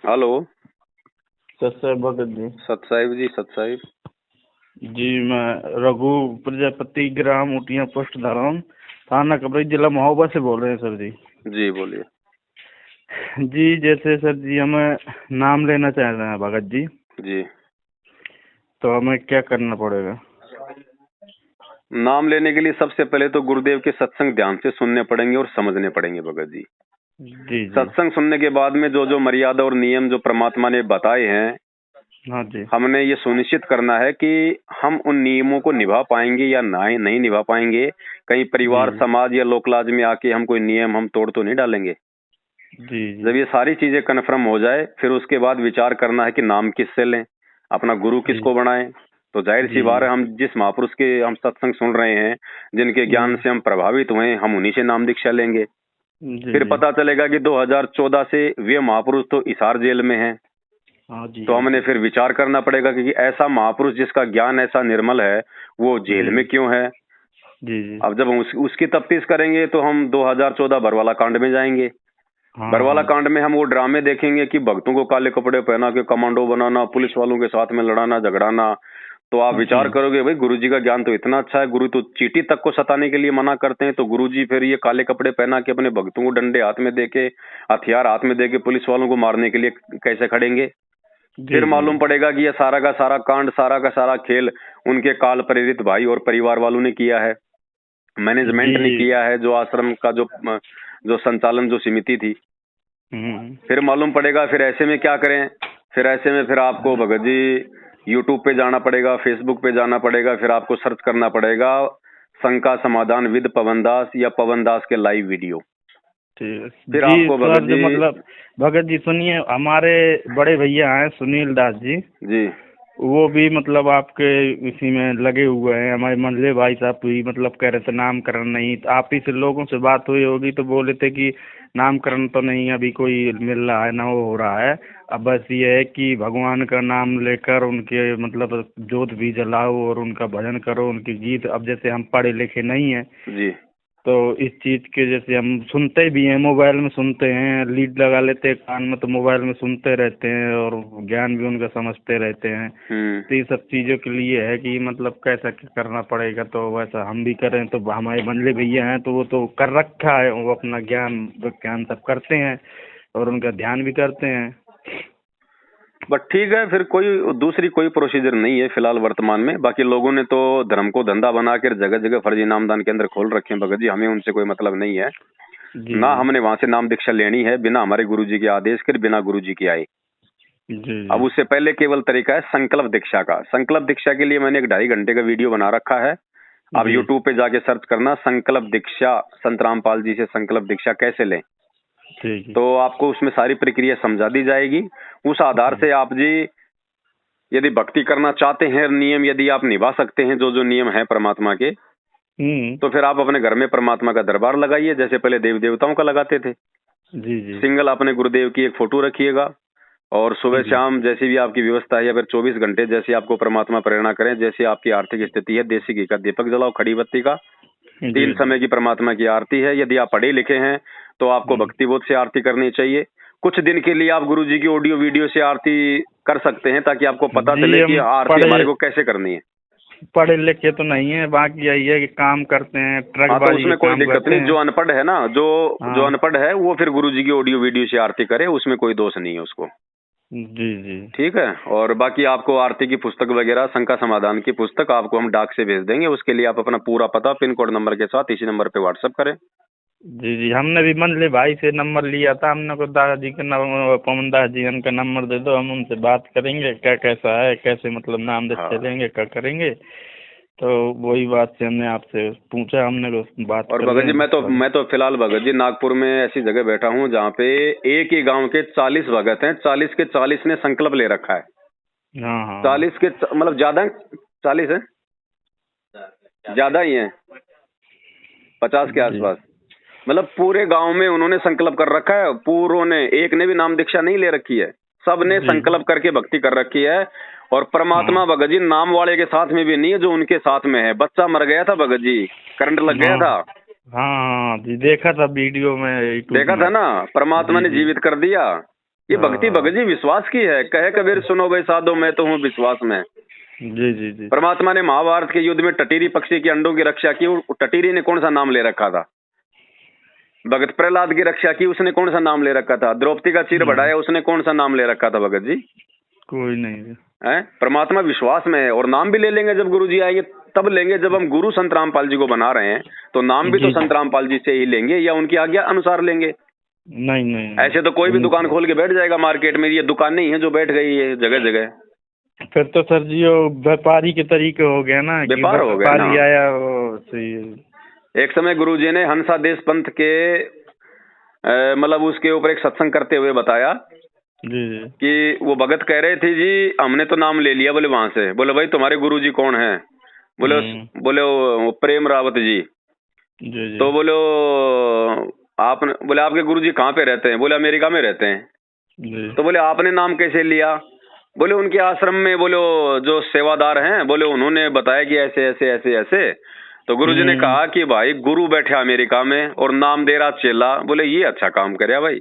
Hello. सत भगत जी। सत साहिब जी, सत साहिब जी, मैं रघु प्रजापति, ग्राम उटिया, पोस्ट धाराम, थाना कबरई, जिला महोबा से बोल रहे हैं सर जी। जी बोलिए। जी जैसे सर जी हमें नाम लेना चाह रहे हैं भगत जी, जी, तो हमें क्या करना पड़ेगा? नाम लेने के लिए सबसे पहले तो गुरुदेव के सत्संग ध्यान से सुनने पड़ेंगे और समझने पड़ेंगे भगत जी। जी जी। सत्संग सुनने के बाद में जो जो मर्यादा और नियम जो परमात्मा ने बताए हैं, हाँ जी। हमने ये सुनिश्चित करना है कि हम उन नियमों को निभा पाएंगे या नहीं निभा पाएंगे। कहीं परिवार, जी समाज या लोकलाज में आके हम कोई नियम हम तोड़ तो नहीं डालेंगे। जी जी जब ये सारी चीजें कन्फर्म हो जाए, फिर उसके बाद विचार करना है कि नाम किससे लें, अपना गुरु जी किसको बनाएं। तो जाहिर सी जी बात जी है, हम जिस महापुरुष के हम सत्संग सुन रहे हैं, जिनके ज्ञान जी से हम प्रभावित हुए, हम उन्हीं से नाम दीक्षा लेंगे। जी फिर जी। पता चलेगा कि 2014 से वे महापुरुष तो हिसार जेल में हैं। हाँ जी तो हाँ हमने जी फिर विचार करना पड़ेगा कि ऐसा महापुरुष जिसका ज्ञान ऐसा निर्मल है, वो जेल जी में क्यों है। जी जी। अब जब हम उसकी तफ्तीश करेंगे तो हम 2014 बरवाला कांड में जाएंगे। हाँ बरवाला हाँ कांड में हम वो ड्रामे देखेंगे कि भक्तों को काले कपड़े पहना के कमांडो बनाना, पुलिस वालों के साथ में लड़ाना झगड़ाना। तो आप जी विचार करोगे, भाई गुरुजी का ज्ञान तो इतना अच्छा है, गुरु तो चींटी तक को सताने के लिए मना करते हैं, तो गुरुजी फिर ये काले कपड़े पहना के अपने भक्तों को डंडे हाथ में देके, हथियार हाथ में देके पुलिस वालों को मारने के लिए कैसे खड़ेंगे। जी फिर जी मालूम पड़ेगा कि ये सारा का सारा कांड, सारा का सारा खेल उनके काल प्रेरित भाई और परिवार वालों ने किया है, जी मैनेजमेंट ने जी। किया है, जो आश्रम का जो संचालन जो समिति थी। हम्म। फिर मालूम पड़ेगा, फिर ऐसे में क्या करें। फिर ऐसे में फिर आपको भगत जी यूट्यूब पे जाना पड़ेगा, फेसबुक पे जाना पड़ेगा, फिर आपको सर्च करना पड़ेगा शंका समाधान विद पवन दास या पवन दास के लाइव वीडियो। ठीक है फिर जी। आपको भगत सर जो जी। मतलब भगत जी सुनिए, हमारे बड़े भैया हैं सुनील दास जी, जी वो भी मतलब आपके इसी में लगे हुए हैं। हमारे मंझले भाई साहब भी मतलब कह रहे थे नामकरण नहीं, तो आप ही से लोगों से बात हुई होगी तो बोले थे कि नामकरण तो नहीं अभी कोई मिल रहा है, ना वो हो रहा है। अब बस ये है कि भगवान का नाम लेकर उनके मतलब जोत भी जलाओ और उनका भजन करो, उनके गीत। अब जैसे हम पढ़े लिखे नहीं हैं, जी। तो इस चीज के जैसे हम सुनते भी हैं, मोबाइल में सुनते हैं, लीड लगा लेते हैं कान में, तो मोबाइल में सुनते रहते हैं और ज्ञान भी उनका समझते रहते हैं। तो ये सब चीजों के लिए है कि मतलब कैसा क्या करना पड़ेगा, तो वैसा हम भी करें। तो हमारे मंडले भैया हैं तो वो तो कर रखा है, वो अपना ज्ञान विज्ञान सब करते हैं और उनका ध्यान भी करते हैं। बट ठीक है, फिर कोई दूसरी कोई प्रोसीजर नहीं है फिलहाल वर्तमान में। बाकी लोगों ने तो धर्म को धंधा बनाकर जगह जगह फर्जी नामदान केंद्र खोल रखे हैं भगत जी, हमें उनसे कोई मतलब नहीं है। जी ना जी हमने वहां से नाम दीक्षा लेनी है बिना हमारे गुरुजी के आदेश के, बिना गुरुजी के आए। जी अब जी उससे पहले केवल तरीका है संकल्प दीक्षा का। संकल्प दीक्षा के लिए मैंने एक 2.5 घंटे का वीडियो बना रखा है। आप जी यूट्यूब पे जाके सर्च करना संकल्प दीक्षा, संत रामपाल जी से संकल्प दीक्षा कैसे लें। ठीक है। तो आपको उसमें सारी प्रक्रिया समझा दी जाएगी। उस आधार जी। से आप जी यदि भक्ति करना चाहते हैं, नियम यदि आप निभा सकते हैं, जो जो नियम है परमात्मा के, हम्म। तो फिर आप अपने घर में परमात्मा का दरबार लगाइए, जैसे पहले देवी देवताओं का लगाते थे। जी जी सिंगल अपने गुरुदेव की एक फोटो रखिएगा, और सुबह जी शाम जैसी भी आपकी व्यवस्था है, या फिर 24 घंटे जैसे आपको परमात्मा प्रेरणा करें, जैसी आपकी आर्थिक स्थिति है, देसी घी का दीपक जलाओ, खड़ी बत्ती का। जी 3 जी समय की परमात्मा की आरती है। यदि आप पढ़े लिखे हैं तो आपको हम्म। भक्ति बोध से आरती करनी चाहिए। कुछ दिन के लिए आप गुरु जी की ऑडियो वीडियो से आरती कर सकते हैं, ताकि आपको पता जी चले कि हम आरती पढ़े हमारे को कैसे करनी है। पढ़े लिखे तो नहीं है, बाकी यही है कि काम करते हैं, हाँ, तो ट्रकबाजी के उसमें कोई काम दिक्कत करते नहीं। हैं। जो अनपढ़ है ना, जो हाँ। अनपढ़ है वो फिर गुरु जी की ऑडियो वीडियो से आरती करे, उसमें कोई दोष नहीं है उसको। जी जी ठीक है। और बाकी आपको आरती की पुस्तक वगैरह, शंका समाधान की पुस्तक आपको हम डाक से भेज देंगे। उसके लिए आप अपना पूरा पता पिन कोड नंबर के साथ इसी नंबर पे व्हाट्सएप करें। जी जी। हमने भी मंझले भाई से नंबर लिया था, हमने को दादाजी का नंबर, पवन दास जी उनका नंबर दे दो, हम उनसे बात करेंगे क्या कैसा है, कैसे मतलब नाम दे हाँ। चलेंगे, क्या करेंगे। तो वही बात से हमने आपसे पूछा, हमने को बात और कर भगत जी, लें थोड़ी। मैं तो फिलहाल भगत जी नागपुर में ऐसी जगह बैठा हूँ जहाँ पे एक ही गांव के 40 भगत हैं। 40 के 40 ने संकल्प ले रखा है। हाँ हाँ। 40 के मतलब ज्यादा है, 40 है, ज्यादा ही है, 50 के जी आसपास। मतलब पूरे गांव में उन्होंने संकल्प कर रखा है। पूरों ने, एक ने भी नाम दीक्षा नहीं ले रखी है, सब ने जी संकल्प करके भक्ति कर रखी है। और हाँ परमात्मा भगत जी नाम वाले के साथ में भी नहीं है, जो उनके साथ में है। बच्चा मर गया था भगत जी, करंट लग गया हाँ था, हाँ हाँ जी, देखा था वीडियो में यूट्यूब देखा में। था ना। परमात्मा जी ने जी जीवित कर दिया। ये भक्ति भगत जी विश्वास की है। कहे कबीर सुनो भाई साधो मैं तो हूँ विश्वास में। जी जी जी। परमात्मा ने महाभारत के युद्ध में टटीरी पक्षी के अंडों की रक्षा की, टटीरी ने कौन सा नाम ले रखा था? भगत प्रहलाद की रक्षा की, उसने कौन सा नाम ले रखा था? द्रौपदी का चीर बढ़ाया, उसने कौन सा नाम ले रखा था भगत जी? कोई नहीं है। परमात्मा विश्वास में है। और नाम भी ले लेंगे जब गुरु जी आएंगे तब लेंगे। जब हम गुरु संत रामपाल जी को बना रहे हैं तो नाम भी तो संत रामपाल जी से ही लेंगे या उनकी आज्ञा अनुसार लेंगे। नहीं नहीं, ऐसे तो कोई भी दुकान खोल के बैठ जाएगा मार्केट में। ये दुकान नहीं है जो बैठ गई है जगह जगह। फिर तो सर जी वो व्यापारी के तरीके हो गया ना, व्यापार हो गया ना। आया एक समय गुरुजी ने हंसा देश पंथ के मतलब उसके ऊपर एक सत्संग करते हुए बताया जी कि वो भगत कह रहे थे जी हमने तो नाम ले लिया। बोले वहां से। बोले भाई तुम्हारे गुरुजी कौन है? बोले वो प्रेम रावत जी। जी। तो बोले आपने, बोले आपके गुरुजी कहाँ पे रहते हैं? बोले अमेरिका में रहते हैं जी। तो बोले आपने नाम कैसे लिया? बोले उनके आश्रम में बोले जो सेवादार हैं बोले उन्होंने बताया कि ऐसे ऐसे ऐसे ऐसे। तो गुरुजी ने कहा कि भाई गुरु बैठे अमेरिका में और नाम दे रहा चेला। बोले ये अच्छा काम करे भाई।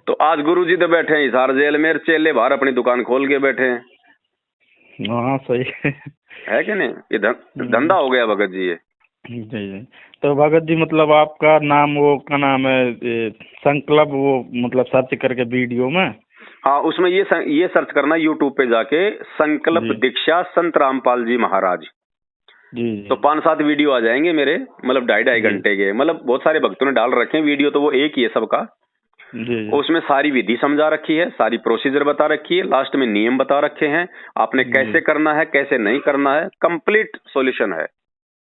तो आज गुरुजी तो बैठे हैं हिसार जेल में, चेले बाहर अपनी दुकान खोल के बैठे हैं। हाँ सही है कि नहीं? ये धंधा हो गया भगत जी ये। जी। तो भगत जी मतलब आपका नाम वो क्या नाम है संकल्प, वो मतलब सर्च करके वीडियो में? हाँ उसमें ये सर्च करना यूट्यूब पे जाके संकल्प दीक्षा संत रामपाल जी महाराज जी। तो 5-7 वीडियो आ जाएंगे मेरे, मतलब 2.5 घंटे के। मतलब बहुत सारे भक्तों ने डाल रखे हैं वीडियो, तो वो एक ही है सबका जी। उसमें सारी विधि समझा रखी है, सारी प्रोसीजर बता रखी है, लास्ट में नियम बता रखे हैं आपने कैसे करना है कैसे नहीं करना है, कंप्लीट सॉल्यूशन है।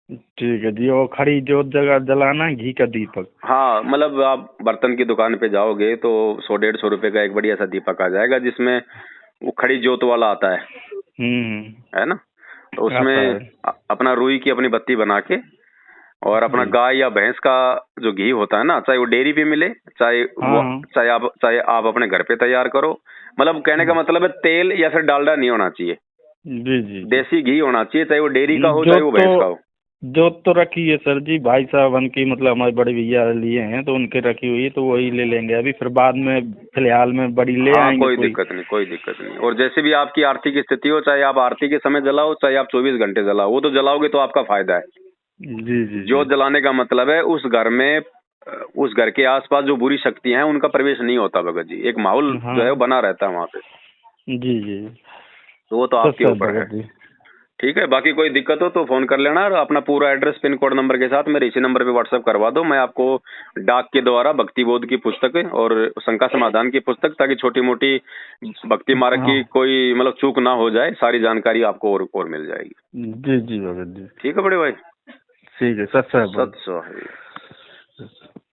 ठीक है जी। वो खड़ी जोत जगह जलाना, घी का दीपक। हाँ मतलब आप बर्तन की दुकान पे जाओगे तो 100-150 रुपए का एक बढ़िया सा दीपक आ जाएगा जिसमें वो खड़ी जोत वाला आता है है ना? तो उसमें अपना रुई की अपनी बत्ती बना के और अपना गाय या भैंस का जो घी होता है ना, चाहे वो डेयरी पे मिले चाहे आप अपने घर पे तैयार करो। मतलब कहने का मतलब है तेल या फिर डालडा नहीं होना चाहिए जी जी। देसी घी होना चाहिए, चाहे वो डेयरी का हो चाहे वो भैंस का हो। जोत तो रखी है सर जी, भाई साहब उनकी मतलब हमारे बड़े भैया लिए हैं तो उनके रखी हुई है तो वही ले लेंगे अभी, फिर बाद में फिलहाल में बड़ी ले आएंगे। कोई दिक्कत नहीं, कोई दिक्कत नहीं। और जैसे भी आपकी आरती की स्थिति हो, चाहे आप आरती के समय जलाओ चाहे आप 24 घंटे जलाओ, वो तो जलाओगे तो आपका फायदा है जी जी। जोत जलाने का मतलब है उस घर में, उस घर के आसपास जो बुरी शक्तियां हैं उनका प्रवेश नहीं होता भगत जी। एक माहौल जो है वो बना रहता है वहाँ पे जी जी। तो वो तो आपके ऊपर है। ठीक है, बाकी कोई दिक्कत हो तो फोन कर लेना और अपना पूरा एड्रेस पिन कोड नंबर के साथ मेरे इसी नंबर पे व्हाट्सएप करवा दो। मैं आपको डाक के द्वारा भक्ति बोध की पुस्तक और शंका समाधान की पुस्तक, ताकि छोटी मोटी भक्ति मार्ग की कोई मतलब चूक ना हो जाए, सारी जानकारी आपको और मिल जाएगी। जी जी भगत जी। ठीक है बड़े भाई। ठीक है सत